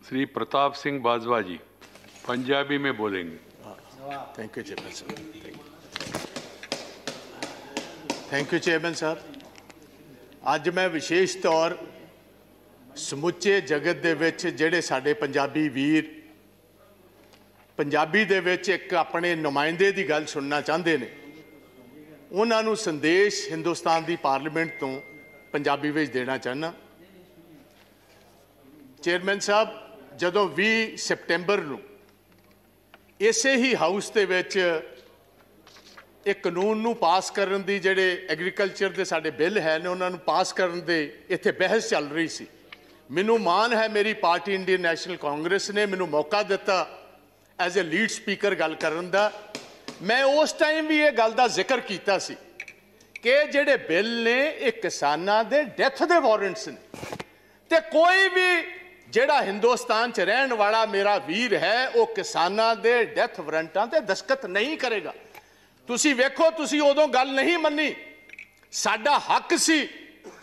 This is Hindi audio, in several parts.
श्री प्रताप सिंह बाजवा जी पंजाबी में बोलेंगे। थैंक यू चेयरमैन साहब। थैंक यू चेयरमैन साहब। अज मैं विशेष तौर समुचे जगत दे विच जिहड़े साडे पंजाबी वीर पंजाबी दे विच एक अपने नुमाइंदे की गल सुनना चाहते हैं, उन्हां नूं संदेश हिंदुस्तान की पार्लीमेंट तो पंजाबी विच देना चाहना। चेयरमैन साहब, जदों 20 सितंबर नूं इसे ही हाउस दे विच एक कानून नूं पास करन दी जिहड़े एग्रीकल्चर दे साडे बिल है ने उन्हां नूं पास करन दे इत्थे बहस चल रही सी। मैनूं माण है मेरी पार्टी इंडियन नैशनल कांग्रेस ने मैनूं मौका दिता एज ए लीड स्पीकर गल करन दा। मैं उस टाइम भी ये गल दा जिक्र कीता सी कि जिहड़े बिल ने ये किसानां दे डेथ दे वारंट्स ने, ते कोई भी जिहड़ा हिंदुस्तान च रहन वाला मेरा वीर है वो किसानां दे डेथ वारंटां ते दस्तखत नहीं करेगा। तुसी वेखो, तुसी उदों गल नहीं मन्नी, साडा हक सी,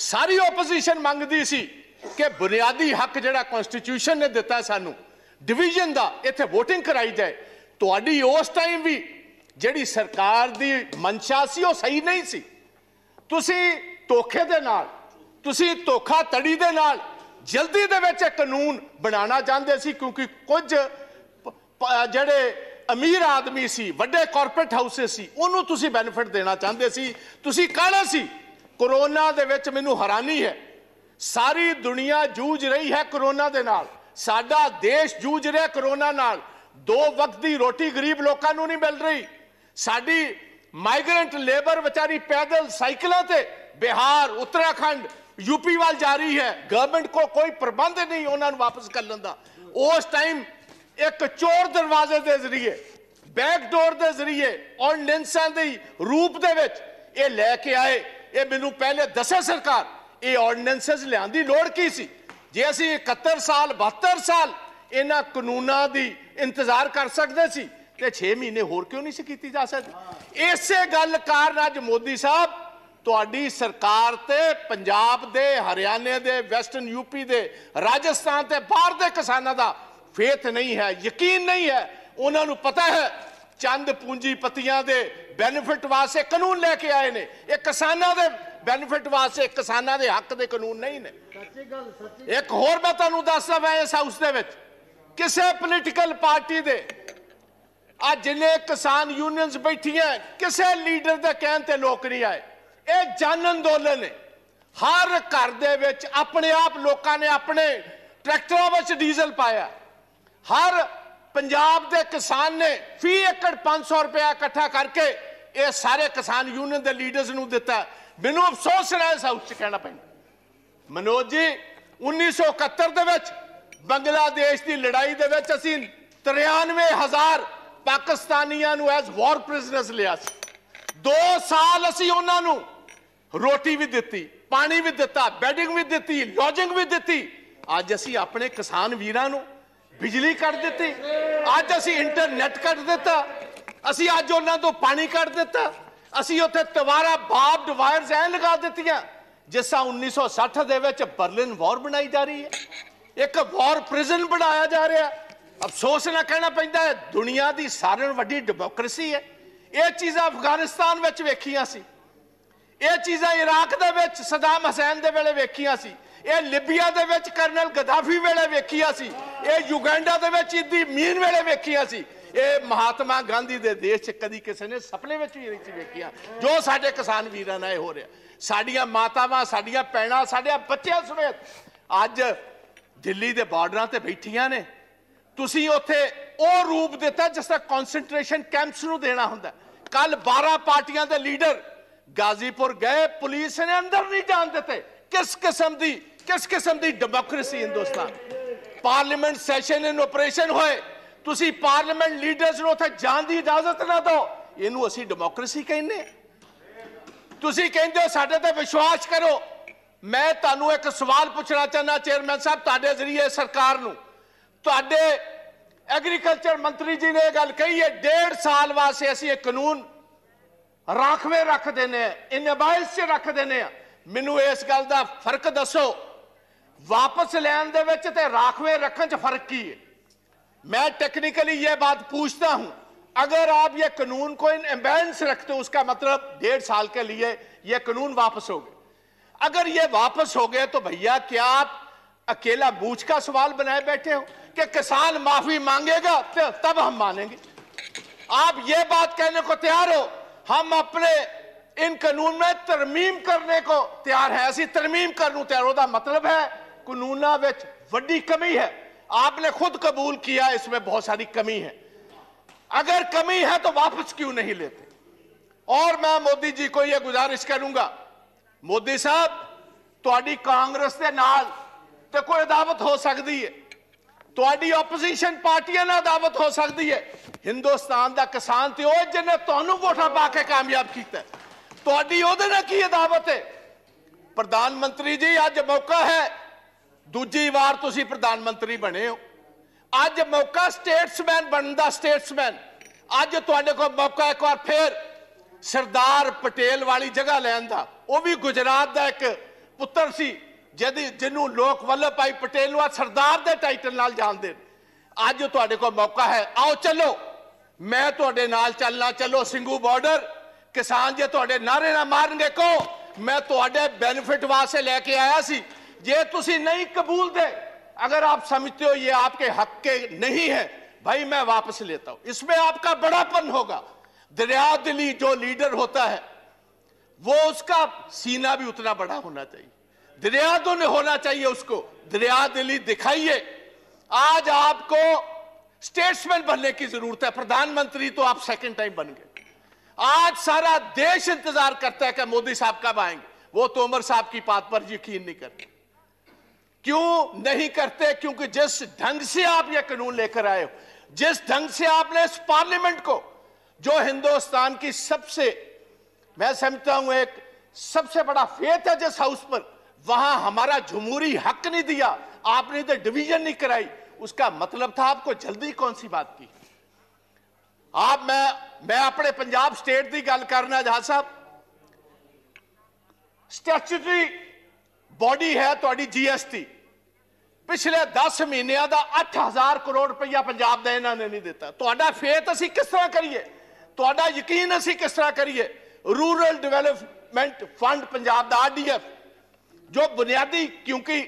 सारी ओपोजिशन मंगदी सी कि बुनियादी हक जिहड़ा कॉन्स्टिट्यूशन ने दिता सानू डिवीजन दा इत्थे वोटिंग कराई जाए। तुहाडी उस टाइम भी जिहड़ी सरकार दी मंशा सी वो सही नहीं सी। तुसी धोखे दे नाल, तुसी धोखाधड़ी दे नाल जल्दी दे विच कानून बनाना चाहते सी, क्योंकि कुछ जिहड़े अमीर आदमी सी, वड्डे कॉरपोरेट हाउसेस सी, उन्होंने तुसी बेनिफिट देना चाहते सी। तुसी काले सी। कोरोना दे विच मैनूं हैरानी है, सारी दुनिया जूझ रही है कोरोना दे नाल, साडा देश जूझ रहा कोरोना नाल। 2 वक्त की रोटी गरीब लोगों को नहीं मिल रही। साडी माइग्रेंट लेबर बेचारी पैदल साइकिलों ते बिहार, उत्तराखंड, यूपी वाल जा रही है। गवर्नमेंट को कोई प्रबंध नहीं उन्होंने वापस कर लेंदा। उस टाइम एक चोर दरवाजे के जरिए, बैकडोर के जरिए ऑर्डिनेंसां दे रूप दे विच ये लैके आए। ये मैनूं पहले दसे सरकार ये ऑर्डिनेंसेस लियाउण दी लोड़ की सी। जे असीं 71 साल 72 साल इन्हां कानूनां दी इंतजार कर सकते सी ते 6 महीने होर क्यों नहीं सी कीती जा सकदी। इसे गल कारण अज मोदी साहब तुहाडी सरकार ते पंजाब दे, हरियाणे दे, वैस्टर्न यूपी दे, राजस्थान ते बाहर दे किसानां दा फेथ नहीं है, यकीन नहीं है। उन्होंने पता है चंद पूंजीपतियां दे बेनिफिट वास्ते कानून लेके आए ने, ये किसानां दे बेनिफिट वास्ते, किसानां दे हक दे कानून नहीं ने। एक होर मैं तुहानूं दसदा, मैं इस हाउस दे विच किसी पोलीटिकल पार्टी दे आज जिन्ने किसान यूनियंस बैठियां किसी लीडर दे कहण ते लोक नहीं आए। ये जन अंदोलन है। हर घर दे विच अपने आप लोगों ने अपने ट्रैक्टरों में डीजल पाया। हर पंजाब के किसान ने फी एकड़ 500 रुपया इकट्ठा करके ये सारे किसान यूनियन के लीडर्स नूं दिता। मैनूं अफसोस है इस हाउस च कहना पैंदा, मनोज जी 1971 दे विच बांग्लादेश की लड़ाई दे विच असीं 93,000 पाकिस्तानियां नूं एज वॉर प्रिजनर्स लिया। 2 साल असीं उन्हां नूं रोटी भी दिती, पानी भी दिता, बैडिंग भी दिती, लॉजिंग भी दिती। अज असीं अपने किसान वीरां नूं बिजली कट दी, अज असीं इंटरनेट कट दिता, असीं अज उन्हां तों पानी कट दिता, असीं उत्थे तवारा बार्ब्ड वायर्स ऐ लगा दित्तियां जिस तरह 1960 दे विच बर्लिन वॉर बनाई जा रही है, एक वॉर प्रिजन बनाया जा रहा है। अफसोस ना कहना पैंदा है, दुनिया की सारे वड्डी डेमोक्रेसी है। ये चीज़ां अफगानिस्तान विच वेखियां सी, ये चीज़ां इराक दे विच सदाम हुसैन दे वेले वेखियां सी, ये लिबिया दे विच कर्नल गद्दाफी वेले वेखियां सी, ये युगांडा दे विच इदी मीन वेले वेखियां सी, ये महात्मा गांधी दे देश च कदी किसी ने सपने विच भी नहीं वेखियां जो साडे किसान वीरां नाल हो रहा। साडियां मातावां, साडियां भैणां, साडे बच्चों समेत अज दिल्ली दे बार्डरां ते बैठियां ने। तुसीं उत्थे ਉਹ रूप दिता जिस तरह कॉन्सनट्रेशन कैंप्स नूं देना हुंदा। कल 12 पार्टियां दे लीडर गाजीपुर गए, पुलिस ने अंदर नहीं जान देते। किस किस्म दी democracy Hindustan. Parliament session in operation होए, तुसीं पार्लीमेंट लीडर्स नूं उत्थे जाण दी इजाजत ना दो, इहनूं असीं डेमोक्रेसी कहने। तुसीं कहंदे हो साडे ते विश्वास करो। मैं तुहानूं एक सवाल पूछना चाहना चेयरमैन साहब, तुहाडे जरिए सरकार नूं, तुहाडे एग्रीकल्चर मंत्री जी ने गल कही है 1.5 साल वास्ते असीं ये कानून राखवे रख देने, इन अबाइस च रख देने। मैनू इस गल का फर्क दसो, वापस लैन दे विच ते राखवे रखने च फर्क की है? मैं टेक्निकली ये बात पूछता हूं, अगर आप ये कानून को इन एम्बेंस रखते हो उसका मतलब 1.5 साल के लिए ये कानून वापस हो गए। अगर ये वापस हो गए तो भैया क्या आप अकेला बूझ का सवाल बनाए बैठे हो कि किसान माफी मांगेगा तो तब हम मानेंगे? आप ये बात कहने को तैयार हो हम अपने इन कानून में तरमीम करने को तैयार है, ऐसी तरमीम करने तैयार होता मतलब है कानूना विच वड्डी कमी है। आपने खुद कबूल किया इसमें बहुत सारी कमी है। अगर कमी है तो वापस क्यों नहीं लेते? और मैं मोदी जी को यह गुजारिश करूंगा, मोदी साहब तुहाडी कांग्रेस के नाल तो कोई अदावत हो सकती है, तुहाडी ओपोजिशन पार्टियां नाल अदावत हो सकती है। हिंदुस्तान का किसान तो वह जिन्हें तुहानू वोटां पा के कामयाब किया, तुहाडी उहदे नाल की अदावत है? प्रधानमंत्री जी अज मौका है, दूजी बार तुसी प्रधानमंत्री बने हो, अज मौका स्टेट्समैन बनने का, स्टेट्समैन अज तुहाडे कोल मौका एक बार फिर सरदार पटेल वाली जगह लैन का। वह भी गुजरात का एक पुत्र सी जिन्हों लोग वल्लभ भाई पटेल सरदार के टाइटल नाल जानते। अज तुहाडे कोल मौका है, आओ चलो, मैं तुहाडे नाल चलना, चलो सिंघू बॉर्डर। किसान जे तुहाडे नारे ना मारनगे को मैं तुहाडे बेनिफिट वास्ते लेके आया सी, जे तुसी नहीं कबूल दे, अगर आप समझते हो ये आपके हक के नहीं है, भाई मैं वापस लेता हूं। इसमें आपका बड़ापन होगा। दरिया दिली जो लीडर होता है वो उसका सीना भी उतना बड़ा होना चाहिए, दरिया तो नहीं होना चाहिए उसको। दरिया दिली दिखाइए। आज आपको स्टेट्समैन बनने की जरूरत है, प्रधानमंत्री तो आप सेकंड टाइम बन गए। आज सारा देश इंतजार करता है कि मोदी साहब कब आएंगे। वो तोमर साहब की बात पर यकीन नहीं करते। क्यों नहीं करते? क्योंकि जिस ढंग से आप ये कानून लेकर आए हो, जिस ढंग से आपने इस पार्लियामेंट को, जो हिंदुस्तान की सबसे, मैं समझता हूं एक सबसे बड़ा फेथ है जिस हाउस पर, वहां हमारा जमहूरी हक नहीं दिया, आपने तो डिवीजन नहीं कराई। उसका मतलब था आपको जल्दी कौन सी बात की? आप मैं अपने पंजाब स्टेट की गल करना जहां साहब, स्टैट्यूटरी बॉडी है तुहाडी जीएसटी, पिछले 10 महीनों का 8,000 करोड़ रुपया पंजाब का इन्होंने नहीं दिता। तुहाडा फेथ असीं किस तरह करिए, तुहाडा यकीन असीं किस तरह करिए? रूरल डेवलपमेंट फंड पंजाब का RDF जो बुनियादी, क्योंकि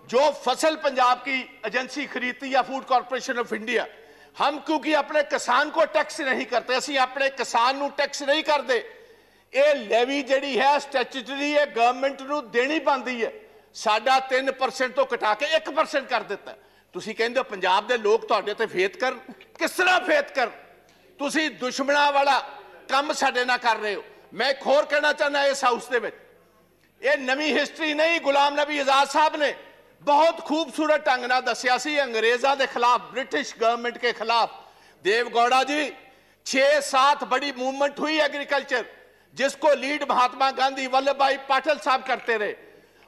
जो फसल पंजाब की एजेंसी खरीदती है फूड कॉर्पोरेशन ऑफ इंडिया, हम क्योंकि अपने किसान को टैक्स नहीं करते, असीं अपने किसान को टैक्स नहीं करते। ये लेवी जिहड़ी है स्टैट्यूटरी है, गवर्नमेंट को देनी पाती है। साडा 3% तो घटा के 1% कर दिता। तुसीं कहंदे हो पंजाब दे लोग तुहाडे ते फेथ कर, किस तरह फेथ कर? तुसीं दुश्मनां वाला काम साडे नाल कर रहे हो। मैं एक होर कहना चाहना इस हाउस दे विच, ये नवी हिस्टरी नहीं, गुलाम नबी आजाद साहब ने बहुत खूबसूरत ढंग नाल दस्सिया सी अंग्रेज़ां दे खिलाफ, ब्रिटिश गवर्नमेंट के खिलाफ। देवगौड़ा जी 6-7 बड़ी मूवमेंट हुई एग्रीकल्चर, जिसको लीड महात्मा गांधी, वल्लभ भाई पटेल साहब करते रहे,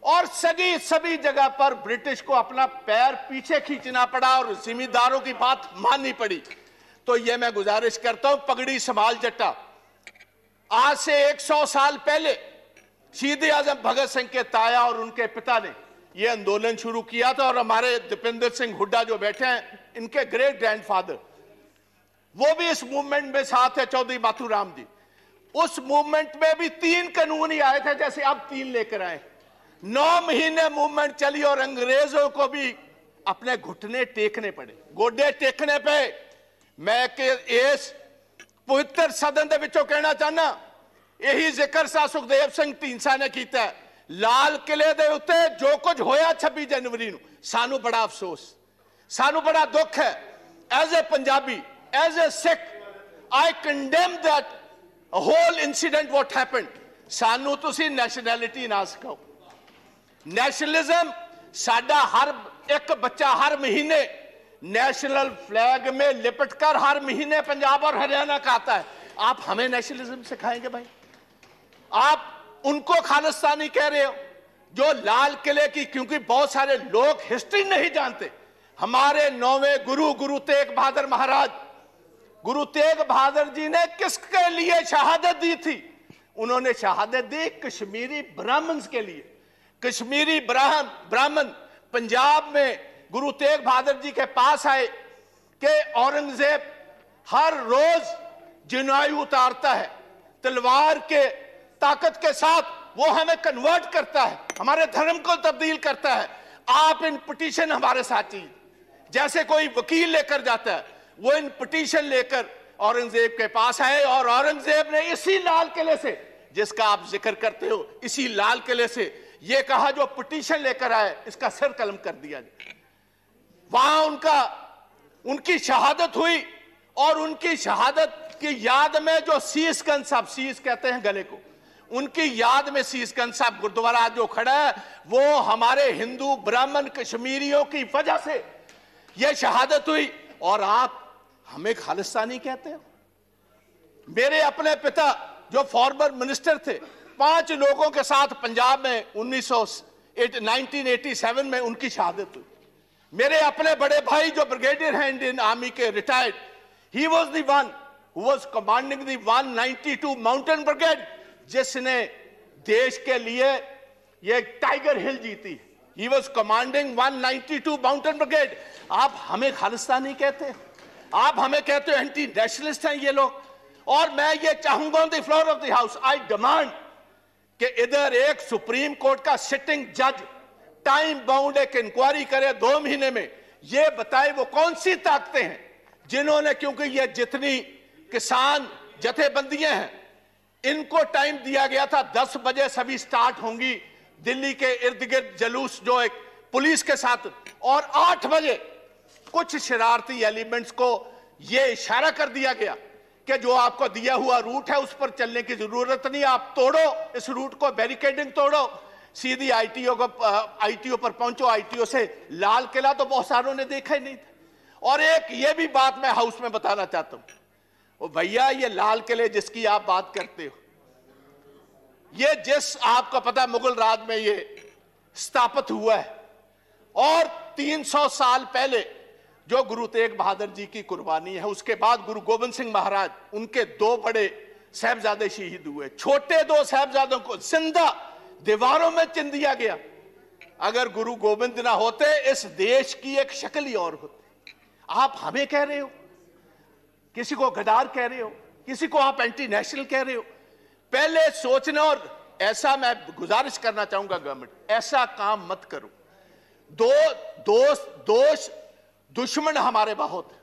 और सभी जगह पर ब्रिटिश को अपना पैर पीछे खींचना पड़ा और जिम्मेदारों की बात माननी पड़ी। तो ये मैं गुजारिश करता हूं, पगड़ी संभाल जट्टा। आज से 100 साल पहले शहीद आजम भगत सिंह के ताया और उनके पिता ने यह आंदोलन शुरू किया था, और हमारे दीपेंद्र सिंह हुड्डा जो बैठे हैं, इनके ग्रेट ग्रैंडफादर, वो भी इस मूवमेंट में साथ है, चौधरी माथुराम जी। उस मूवमेंट में भी 3 कानून ही आए थे, जैसे अब 3 लेकर आए। 9 महीने मूवमेंट चली और अंग्रेजों को भी अपने घुटने टेकने पड़े, गोडे टेकने पे। मैं इस पवित्र सदन दे विचों कहना चाहना, यही जिक्र सा सुखदेव सिंह ढींडसा ने किया। लाल किले दे उत्ते जो कुछ होया 26 जनवरी नूं, सानू बड़ा अफसोस, सानू बड़ा दुख है। As a Punjabi, as a Sikh, I condemn that whole incident what happened. सानू तुसी नैशनैलिटी ना सिखाओ। नेशनलिज्म साडा हर एक बच्चा हर महीने नेशनल फ्लैग में लिपटकर हर महीने पंजाब और हरियाणा का आता है। आप हमें नेशनलिज्म सिखाएंगे भाई? आप उनको खालिस्तानी कह रहे हो जो लाल किले की, क्योंकि बहुत सारे लोग हिस्ट्री नहीं जानते। हमारे 9वें गुरु गुरु तेग बहादुर महाराज, गुरु तेग बहादुर जी ने किसके लिए शहादत दी थी? उन्होंने शहादत दी कश्मीरी ब्राह्मण्स के लिए। कश्मीरी ब्राह्मण पंजाब में गुरु तेग बहादुर जी के पास आए कि औरंगजेब हर रोज जनायु उतारता है, तलवार के ताकत के साथ वो हमें कन्वर्ट करता है, हमारे धर्म को तब्दील करता है। आप इन पिटीशन हमारे साथ चाहिए। जैसे कोई वकील लेकर जाता है, वो इन पिटीशन लेकर औरंगजेब के पास आए और औरंगजेब ने इसी लाल किले से, जिसका आप जिक्र करते हो, इसी लाल किले से ये कहा जो पिटीशन लेकर आए इसका सिर कलम कर दिया जाए। वहां उनकी शहादत हुई और उनकी शहादत की याद में जो शीशगंज साहब, शीश कहते हैं गले को, उनकी याद में शीशगंज साहब गुरुद्वारा जो खड़ा है, वो हमारे हिंदू ब्राह्मण कश्मीरियों की वजह से यह शहादत हुई। और आप हमें खालिस्तानी कहते हो? मेरे अपने पिता जो फॉर्मर मिनिस्टर थे, 5 लोगों के साथ पंजाब में 1987 में उनकी शहादत हुई। मेरे अपने बड़े भाई जो ब्रिगेडियर हैं इंडियन आर्मी के, retired, he was the one who was commanding the 192 mountain brigade, जिसने देश के लिए ये टाइगर हिल जीती। He was commanding 192 mountain brigade. आप हमें खालिस्तानी कहते हैं, आप हमें कहते हो एंटी नेशनलिस्ट हैं ये लोग। और मैं ये चाहूंगा on the floor of the house, I demand कि इधर एक सुप्रीम कोर्ट का सिटिंग जज टाइम बाउंड एक इंक्वायरी करे 2 महीने में, ये बताए वो कौन सी ताकतें हैं जिन्होंने, क्योंकि ये जितनी किसान जथेबंदियां हैं इनको टाइम दिया गया था 10 बजे सभी स्टार्ट होंगी दिल्ली के इर्द गिर्द जलूस जो एक पुलिस के साथ, और 8 बजे कुछ शरारती एलिमेंट्स को यह इशारा कर दिया गया कि जो आपको दिया हुआ रूट है उस पर चलने की जरूरत नहीं, आप तोड़ो इस रूट को, बैरिकेडिंग तोड़ो, सीधी आईटीओ पर पहुंचो। आईटीओ से लाल किला तो बहुत सारों ने देखा ही नहीं था। और एक ये भी बात मैं हाउस में बताना चाहता हूं, ओ भैया, ये लाल किले जिसकी आप बात करते हो, ये जिस आपको पता मुगल राज में ये स्थापित हुआ है, और 300 साल पहले जो गुरु तेग बहादुर जी की कुर्बानी है, उसके बाद गुरु गोविंद सिंह महाराज, उनके 2 बड़े साहबजादे शहीद हुए। छोटे 2 साहबजादों को जिंदा दीवारों में चिन दिया गया। अगर गुरु गोविंद ना होते इस देश की एक शक्ल ही और होती। आप हमें कह रहे हो, किसी को गद्दार कह रहे हो, किसी को आप एंटी नेशनल कह रहे हो। पहले सोचना, और ऐसा मैं गुजारिश करना चाहूंगा गवर्नमेंट, ऐसा काम मत करो। दुश्मन हमारे बहुत हैं,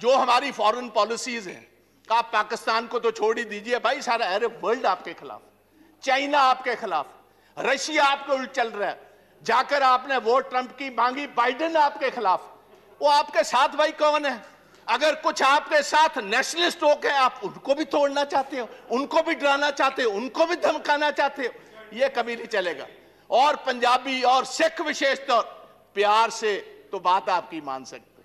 जो हमारी फॉरेन पॉलिसीज हैं। आप पाकिस्तान को तो छोड़ ही दीजिए भाई, सारा अरब वर्ल्ड आपके खिलाफ, चाइना आपके खिलाफ, रशिया आपके उल्ट चल रहा है। जाकर आपने वोट ट्रंप की मांगी, बाइडेन आपके खिलाफ। वो आपके साथ भाई कौन है? अगर कुछ आपके साथ नेशनलिस्ट होकर आप उनको भी तोड़ना चाहते हो, उनको भी डराना चाहते हो, उनको भी धमकाना चाहते हो, ये कभी नहीं चलेगा। और पंजाबी और सिख विशेष तौर प्यार से तो बात आपकी मान सकते,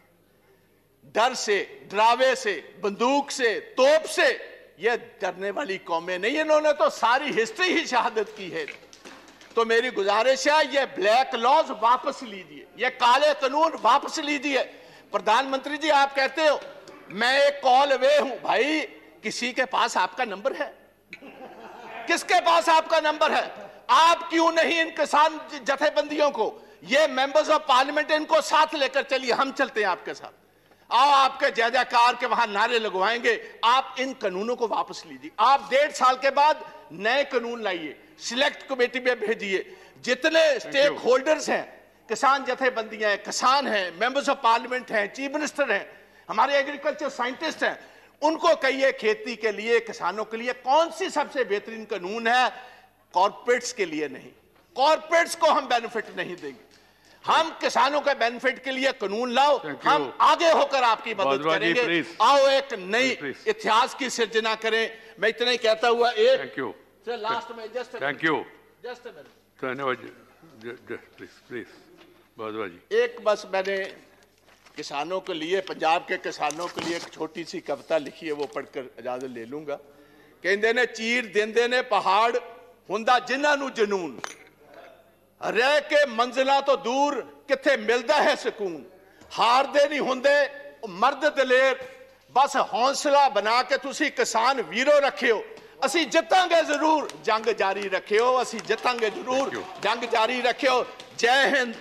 डर से, डरावे से, बंदूक से, तोप से ये डरने वाली कौमें नहीं। इन्होंने तो सारी हिस्ट्री ही शहादत की है। तो मेरी गुजारिश है, ये ब्लैक लॉज वापस लीजिए, ये काले कानून वापस लीजिए। प्रधानमंत्री जी, आप कहते हो मैं एक कॉल अवे हूं। भाई, किसी के पास आपका नंबर है? किसके पास आपका नंबर है? आप क्यों नहीं इन किसान जथेबंदियों को, ये मेंबर्स ऑफ पार्लियामेंट, इनको साथ लेकर चलिए, हम चलते हैं आपके साथ। आओ, आपके जय जयकार के वहां नारे लगवाएंगे। आप इन कानूनों को वापस लीजिए। आप 1.5 साल के बाद नए कानून लाइए, सिलेक्ट कमेटी में भेजिए। जितने स्टेक होल्डर्स हैं, किसान जथेबंदियां हैं, किसान हैं, मेंबर्स ऑफ पार्लियामेंट हैं, चीफ मिनिस्टर हैं, हमारे एग्रीकल्चर साइंटिस्ट हैं, उनको कहिए खेती के लिए, किसानों के लिए कौन सी सबसे बेहतरीन कानून है। कॉर्पोरेट्स के लिए नहीं, कॉर्पोरेट्स को हम बेनिफिट नहीं देंगे। हम किसानों के बेनिफिट के लिए कानून लाओ, हम आगे होकर आपकी मदद करेंगे। आओ एक नई इतिहास की सिर्जना करें। मैं इतना ही कहता हुआ लास्ट में थैंक यू धन्यवाद। प्लीज भारद्वाज जी, एक बस मैंने किसानों के लिए, पंजाब के किसानों के लिए एक छोटी सी कविता लिखी है, वो पढ़कर इजाजत ले लूंगा। कहते ने चीर देंदे ने पहाड़, हुंदा जिन्हां नूं जनून, रह के मंजिलां तो दूर किथे मिलदा है सकून। ਹਾਰਦੇ ਨਹੀਂ ਹੁੰਦੇ ਉਹ ਮਰਦ ਦਲੇਰ ਬਸ ਹੌਸਲਾ ਬਣਾ ਕੇ ਤੁਸੀਂ ਕਿਸਾਨ ਵੀਰੋ ਰੱਖਿਓ ਅਸੀਂ ਜਿੱਤਾਂਗੇ ਜ਼ਰੂਰ ਜੰਗ ਜਾਰੀ ਰੱਖਿਓ ਅਸੀਂ ਜਿੱਤਾਂਗੇ ਜ਼ਰੂਰ ਜੰਗ ਜਾਰੀ ਰੱਖਿਓ ਜੈ ਹਿੰਦ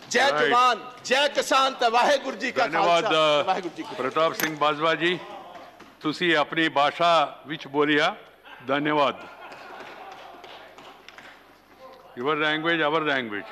ਜੈ ਜਵਾਨ ਜੈ ਕਿਸਾਨ ਤੇ ਵਾਹਿਗੁਰੂ ਜੀ ਕਾ ਧੰਨਵਾਦ ਖਾਲਸਾ ਵਾਹਿਗੁਰੂ ਜੀ ਕੀ ਪ੍ਰਤਾਪ ਸਿੰਘ ਬਾਜਵਾ ਜੀ ਤੁਸੀਂ ਆਪਣੀ ਭਾਸ਼ਾ ਵਿੱਚ ਬੋਲਿਆ ਧੰਨਵਾਦ। Your language, our language.